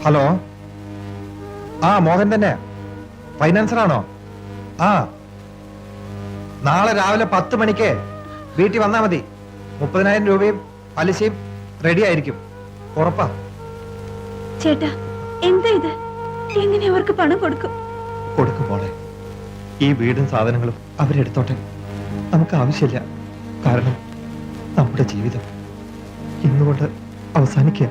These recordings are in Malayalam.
ഹലോ, ആ മോഹൻ തന്നെ, ഫൈനാൻസറാണോ? ആ, നാളെ രാവിലെ 10 മണിക്ക് വീട്ടിൽ വന്നാ മതി. 30,000 രൂപയും പലിശയും റെഡി ആയിരിക്കും, ഉറപ്പാ. ചേട്ടാ, എന്താ ഇത്? എങ്ങനെ അവർക്ക് പണം കൊടുക്കും? കൊടുക്കും മോളെ. ഈ വീടും സാധനങ്ങളും അവരെടുത്തോട്ടെ, നമുക്ക് ആവശ്യമില്ല. കാരണം നമ്മുടെ ജീവിതം ഇന്നുകൊണ്ട് അവസാനിക്കുക.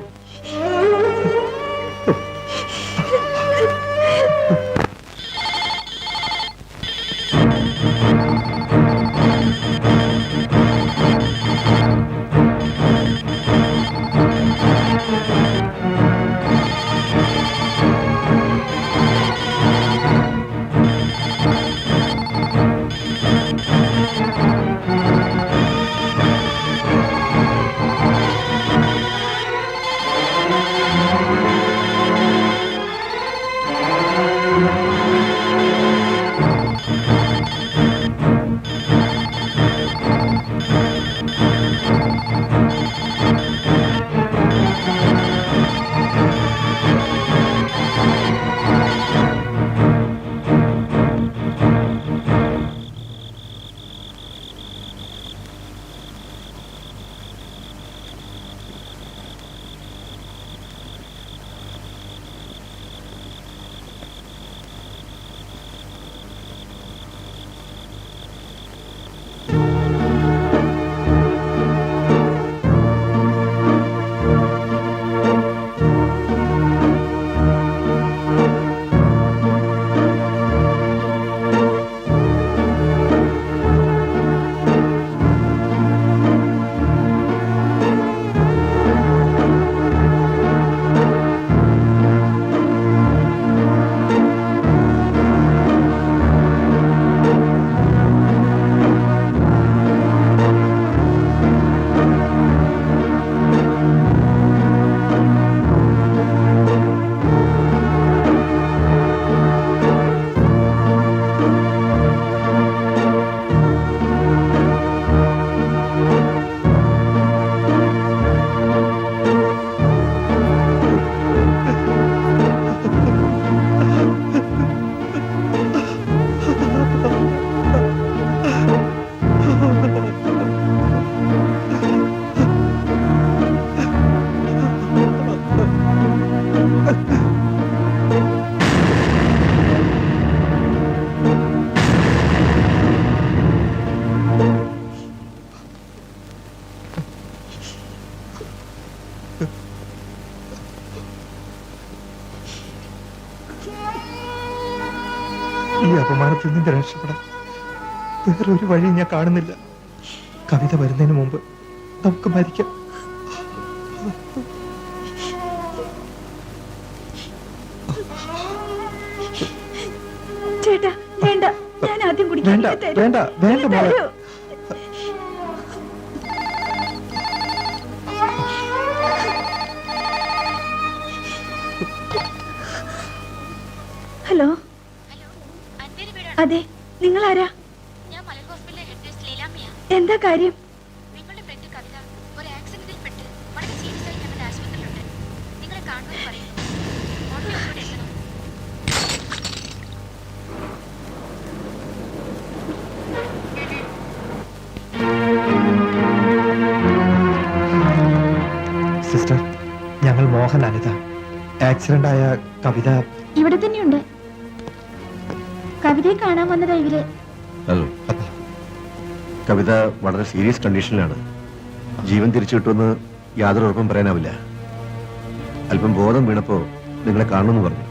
ഈ അപമാനത്തിൽ നിന്ന് രക്ഷപ്പെടാൻ വേറൊരു വഴി ഞാൻ കാണുന്നില്ല. കവിത വരുന്നതിന് മുമ്പ് നമുക്ക് മരിക്കാം. ചേട്ടാ, വേണ്ട, ഞാൻ ആദ്യം കുടിക്കാൻ. വേണ്ട വേണ്ട വേണ്ട മോളെ. ഹലോ, അതെ, നിങ്ങൾ ആരാ? എന്താ കാര്യം? നിങ്ങളുടെ ഫ്രണ്ട് കവിത ഒരു ആക്സിഡന്റിൽ പെട്ട് വളരെ സീരിയസ് ആയി ഞങ്ങളുടെ ആശുപത്രിയിലുണ്ട്. നിങ്ങളെ കാണുമെന്ന് പറയുന്നു. ഓട്ടോയിലൂടെ എത്തണം. സിസ്റ്റർ, ഞങ്ങൾ മോഹൻ, അനിത. ആക്സിഡന്റ് ആയ കവിത ഇവിടെ തന്നെയുണ്ട്. കവിതയെ കാണാൻ വന്നതാ ഇവര്. ഹലോ. കവിത വളരെ സീരിയസ് കണ്ടീഷനിലാണ്. ജീവൻ തിരിച്ചു കിട്ടുമെന്ന് യാതൊരു ഉറപ്പും പറയാനാവില്ല. അല്പം ബോധം വീണപ്പോ നിങ്ങളെ കാണുമെന്ന് പറഞ്ഞു.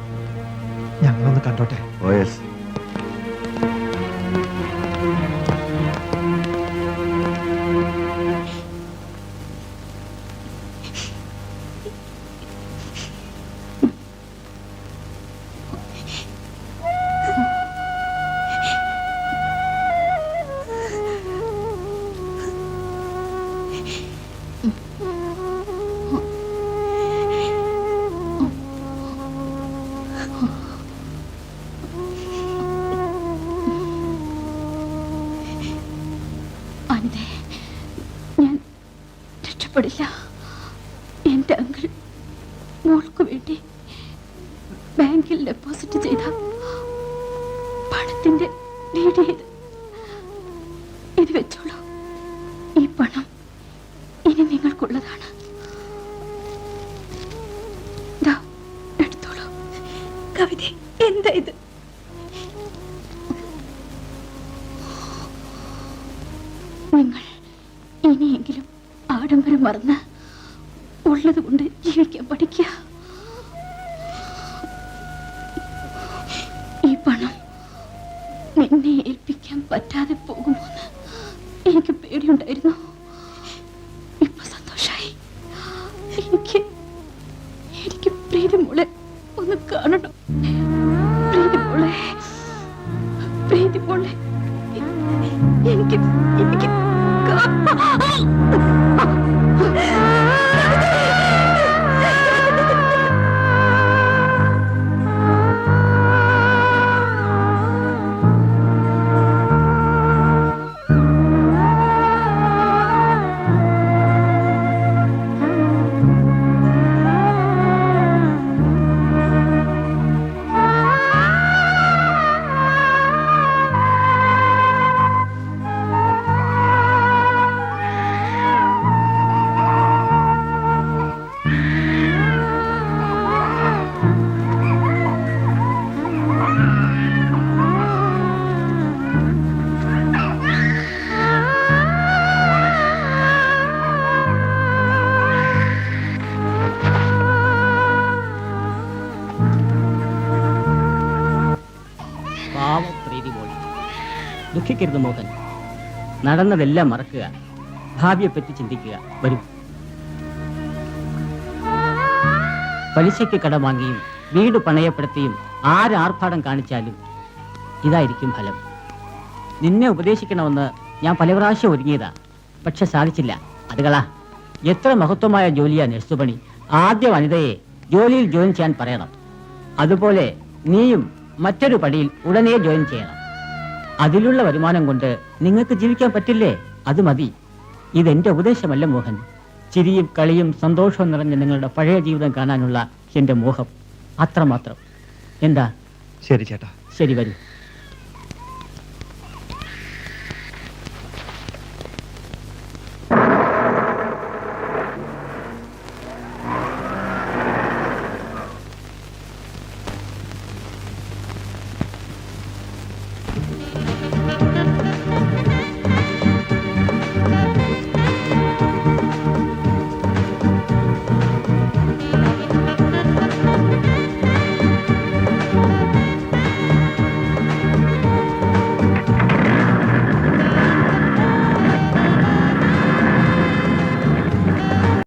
ഞങ്ങളൊന്ന് കണ്ടോട്ടെ? ഓ യെസ്. അനിതേ, ഞാൻ രക്ഷപ്പെടില്ല. എന്റെ അങ്കിൾ മോൾക്ക് വേണ്ടി ബാങ്കിൽ ഡെപ്പോസിറ്റ് ചെയ്ത പണത്തിന്റെ ഡീഡ് ഇത് വെച്ചോളൂ. ഈ പണം ഇനി നിങ്ങൾക്കുള്ളതാണ്. ദാ, എടുത്തോളൂ. കവിത, എന്താ ഇത്? നിങ്ങൾ ഇനിയെങ്കിലും ആഡംബരം മറന്ന് ഉള്ളത് കൊണ്ട് ജീവിക്കാൻ പഠിക്കുക. ഈ പണം നിന്നെ ഏൽപ്പിക്കാൻ പറ്റാതെ പോകുമോന്ന് എനിക്ക് പേടിയുണ്ടായിരുന്നു. ഇപ്പൊ സന്തോഷായി. എനിക്ക് പ്രീതിമോളെ ഒന്ന് കാണണം. പ്രീതിമോളെ എനിക്ക് ദുഃഖിക്കരുത് മോഹൻ. നടന്നതെല്ലാം മറക്കുക, ഭാവിയെപ്പറ്റി ചിന്തിക്കുക. വരും. പലിശയ്ക്ക് കടം വാങ്ങിയും വീട് പണയപ്പെടുത്തിയും ആരാർഭാടം കാണിച്ചാലും ഇതായിരിക്കും ഫലം. നിന്നെ ഉപദേശിക്കണമെന്ന് ഞാൻ പല പ്രാവശ്യം ഒരുങ്ങിയതാ, പക്ഷെ സാധിച്ചില്ല. അതുകളാ, എത്ര മഹത്വമായ ജോലിയാ നഴ്സുപണി. ആദ്യ വനിതയെ ജോലിയിൽ ജോയിൻ ചെയ്യാൻ പറയണം. അതുപോലെ നീയും മറ്റൊരു പടിയിൽ ഉടനെ ജോയിൻ ചെയ്യണം. അതിലുള്ള വരുമാനം കൊണ്ട് നിങ്ങൾക്ക് ജീവിക്കാൻ പറ്റില്ലേ? അത് മതി. ഇതെന്റെ ഉപദേശമല്ല മോഹൻ. ചിരിയും കളിയും സന്തോഷവും നിറഞ്ഞ നിങ്ങളുടെ പഴയ ജീവിതം കാണാനുള്ള എന്റെ മോഹം അത്രമാത്രം. എന്താ? ശരി ചേട്ടാ. ശരി, വരൂ.